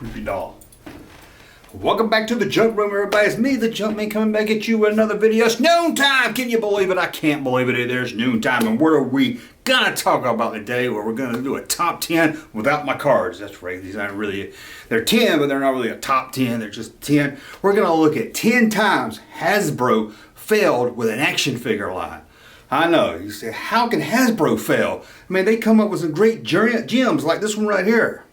Creepy doll. Welcome back to the Junk Room, everybody. It's me, the Junkman, coming back at you with another video. It's noontime. Can you believe it? I can't believe it. There's noontime. And what are we gonna talk about today? Well, we're gonna do a top 10 without my cards. That's right. These aren't really, they're 10, but they're not really a top 10. They're just 10. We're gonna look at 10 times Hasbro failed with an action figure line. I know. You say, how can Hasbro fail? I mean, they come up with some great gems like this one right here.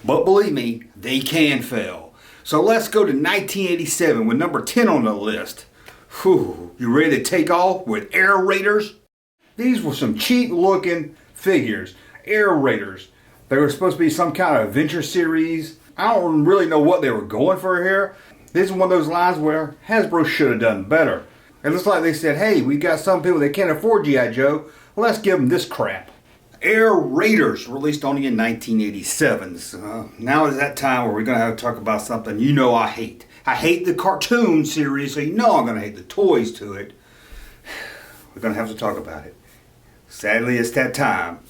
But believe me, they can fail. So let's go to 1987 with number 10 on the list. Whew, you ready to take off with Air Raiders? These were some cheap looking figures. Air Raiders. They were supposed to be some kind of adventure series. I don't really know what they were going for here. This is one of those lines where Hasbro should have done better. It looks like they said, hey, we got some people that can't afford G.I. Joe. Let's give them this crap. Air Raiders, released only in 1987. So now is that time where we're going to have to talk about something you know I hate. I hate the cartoon series, so you know I'm going to hate the toys to it. We're going to have to talk about it. Sadly, it's that time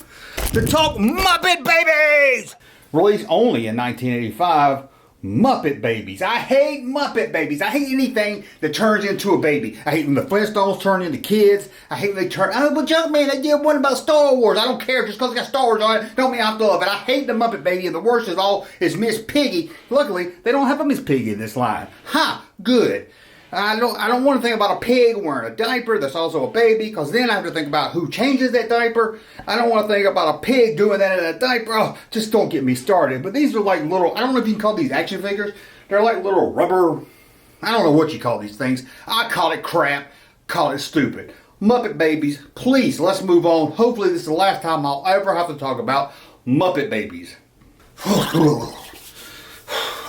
to talk Muppet Babies! Released only in 1985. Muppet Babies. I hate Muppet Babies. I hate anything that turns into a baby. I hate when the Flintstones turn into kids. I hate when they turn... Oh, but Junkman, they did one about Star Wars. I don't care. Just because it got Star Wars on it, don't mean I have to love it. I hate the Muppet Baby, and the worst of all is Miss Piggy. Luckily, they don't have a Miss Piggy in this line. Ha! Good. I don't want to think about a pig wearing a diaper that's also a baby, because then I have to think about who changes that diaper. I don't want to think about a pig doing that in a diaper. Oh, just don't get me started. But these are like little, I don't know if you can call these action figures. They're like little rubber, I don't know what you call these things. I call it crap, call it stupid. Muppet Babies, please, let's move on. Hopefully this is the last time I'll ever have to talk about Muppet Babies.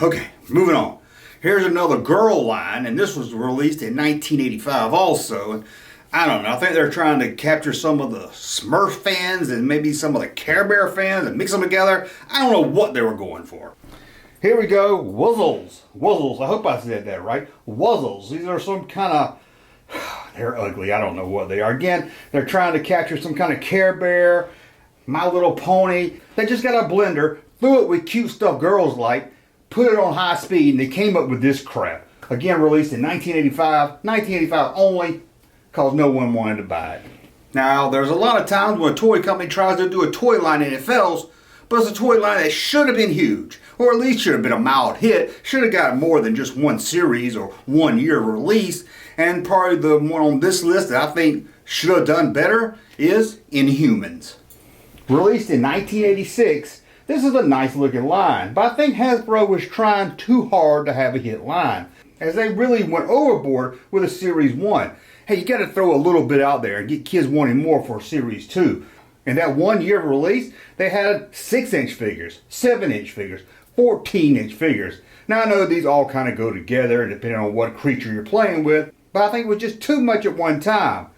Okay, moving on. Here's another girl line, and this was released in 1985 also. And I don't know, I think they're trying to capture some of the Smurf fans and maybe some of the Care Bear fans and mix them together. I don't know what they were going for. Here we go, Wuzzles. Wuzzles, I hope I said that right. Wuzzles, these are some kind of, they're ugly, I don't know what they are. Again, they're trying to capture some kind of Care Bear, My Little Pony. They just got a blender, threw it with cute stuff girls like, put it on high speed, and they came up with this crap. Again, released in 1985 only, because no one wanted to buy it. Now, there's a lot of times when a toy company tries to do a toy line and it fails, but it's a toy line that should have been huge, or at least should have been a mild hit, should have got more than just one series or 1 year release. And probably the one on this list that I think should have done better is InHumans. Released in 1986, this is a nice looking line, but I think Hasbro was trying too hard to have a hit line, as they really went overboard with a Series 1. Hey, you got to throw a little bit out there and get kids wanting more for Series 2. In that 1 year of release, they had 6-inch figures, 7-inch figures, 14-inch figures. Now I know these all kind of go together depending on what creature you're playing with, but I think it was just too much at one time.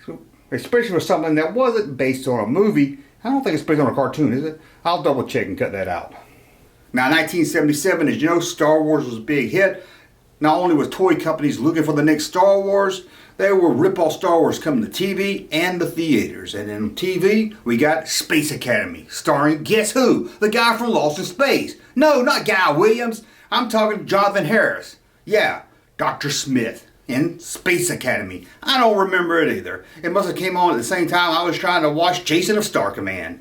So, especially with something that wasn't based on a movie. I don't think it's based on a cartoon, is it? I'll double check and cut that out. Now, 1977, as you know, Star Wars was a big hit. Not only was toy companies looking for the next Star Wars, there were rip-off Star Wars coming to TV and the theaters. And in TV, we got Space Academy, starring, guess who? The guy from Lost in Space. No, not Guy Williams. I'm talking Jonathan Harris. Yeah, Dr. Smith in Space Academy. I don't remember it either. It must have came on at the same time I was trying to watch Jason of Star Command.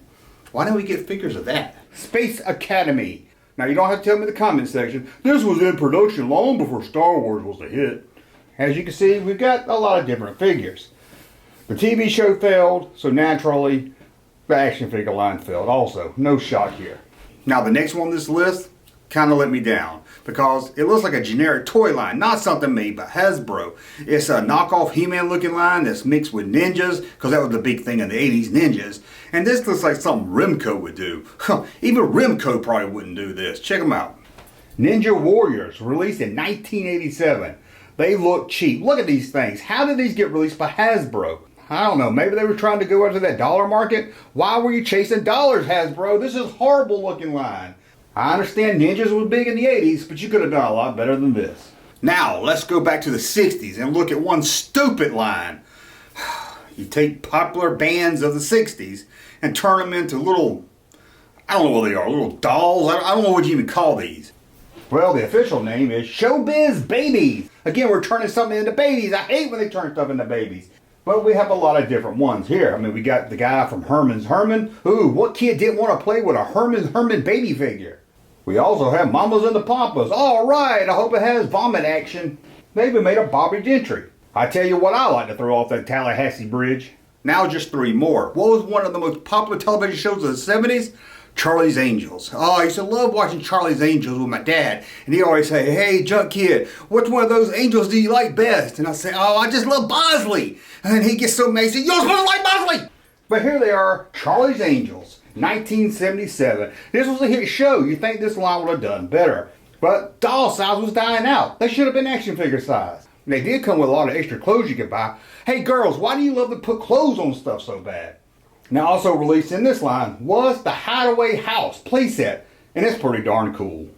Why don't we get figures of that? Space Academy. Now you don't have to tell me in the comment section, this was in production long before Star Wars was a hit. As you can see, we've got a lot of different figures. The TV show failed, so naturally the action figure line failed also. No shock here. Now the next one on this list kind of let me down, because it looks like a generic toy line, not something made by Hasbro. It's a knockoff He-Man looking line that's mixed with ninjas, because that was the big thing in the 80s, ninjas. And this looks like something Remco would do. Even Remco probably wouldn't do this. Check them out. Ninja Warriors, released in 1987. They look cheap. Look at these things. How did these get released by Hasbro? I don't know. Maybe they were trying to go after that dollar market. Why were you chasing dollars, Hasbro? This is a horrible looking line. I understand ninjas was big in the 80s, but you could have done a lot better than this. Now, let's go back to the 60s and look at one stupid line. You take popular bands of the 60s and turn them into little I don't know what they are, little dolls. I don't know what you even call these. Well, the official name is Showbiz Babies. Again, we're turning something into babies. I hate when they turn stuff into babies. But we have a lot of different ones here. I mean, we got the guy from Herman. Ooh, what kid didn't want to play with a Herman baby figure? We also have Mamas and the Pampas. All right, I hope it has vomit action. They even made a Bobby Gentry. I tell you what I like to throw off that Tallahassee Bridge. Now just 3 more. What was one of the most popular television shows of the 70s? Charlie's Angels. Oh, I used to love watching Charlie's Angels with my dad. And he'd always say, hey, Junk Kid, which one of those angels do you like best? And I'd say, oh, I just love Bosley. And he'd get so mad, he'd say, you're supposed to like Bosley. But here they are, Charlie's Angels, 1977. This was a hit show. You'd think this line would have done better. But doll size was dying out. They should have been action figure size. And they did come with a lot of extra clothes you could buy. Hey girls, why do you love to put clothes on stuff so bad? Now also released in this line was the Hideaway House playset, and it's pretty darn cool.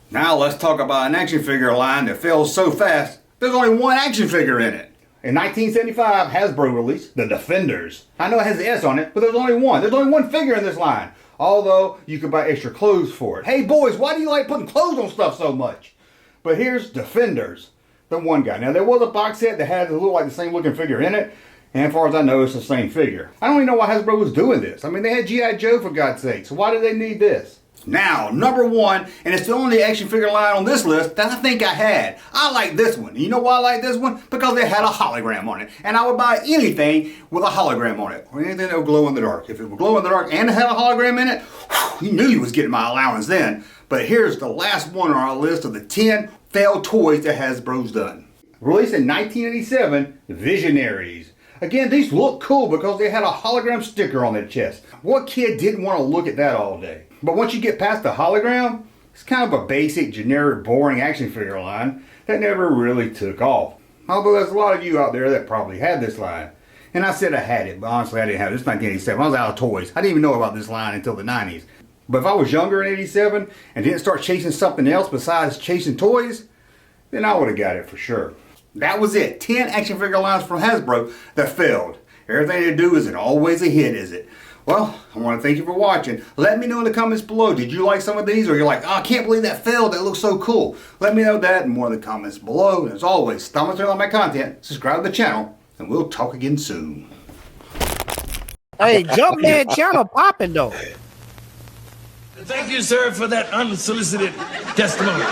Now let's talk about an action figure line that fails so fast, there's only one action figure in it. In 1975, Hasbro released the Defenders. I know it has an S on it, but there's only one. There's only one figure in this line, although you could buy extra clothes for it. Hey boys, why do you like putting clothes on stuff so much? But here's Defenders, the one guy. Now there was a box set that had a little like the same looking figure in it, and as far as I know, it's the same figure. I don't even know why Hasbro was doing this. I mean, they had G.I. Joe for God's sake, so why did they need this? Now, number 1, and it's the only action figure line on this list that I think I had. I like this one. You know why I like this one? Because it had a hologram on it. And I would buy anything with a hologram on it, or anything that would glow in the dark. If it would glow in the dark and it had a hologram in it, you knew you was getting my allowance then. But here's the last one on our list of the 10 failed toys that Hasbro's done. Released in 1987, Visionaries. Again, these look cool because they had a hologram sticker on their chest. What kid didn't want to look at that all day? But once you get past the hologram, it's kind of a basic, generic, boring action figure line that never really took off. Although there's a lot of you out there that probably had this line. And I said I had it, but honestly I didn't have it. It's 1987. I was out of toys. I didn't even know about this line until the 90s. But if I was younger in 87 and didn't start chasing something else besides chasing toys, then I would have got it for sure. That was it. 10 action figure lines from Hasbro that failed. Everything they do isn't always a hit, is it? Well, I want to thank you for watching. Let me know in the comments below. Did you like some of these? Or you're like, oh, I can't believe that failed. That looks so cool. Let me know that in more in the comments below. And as always, thumbs up on my content, subscribe to the channel, and we'll talk again soon. Hey, Junkman channel popping though. Thank you, sir, for that unsolicited testimony.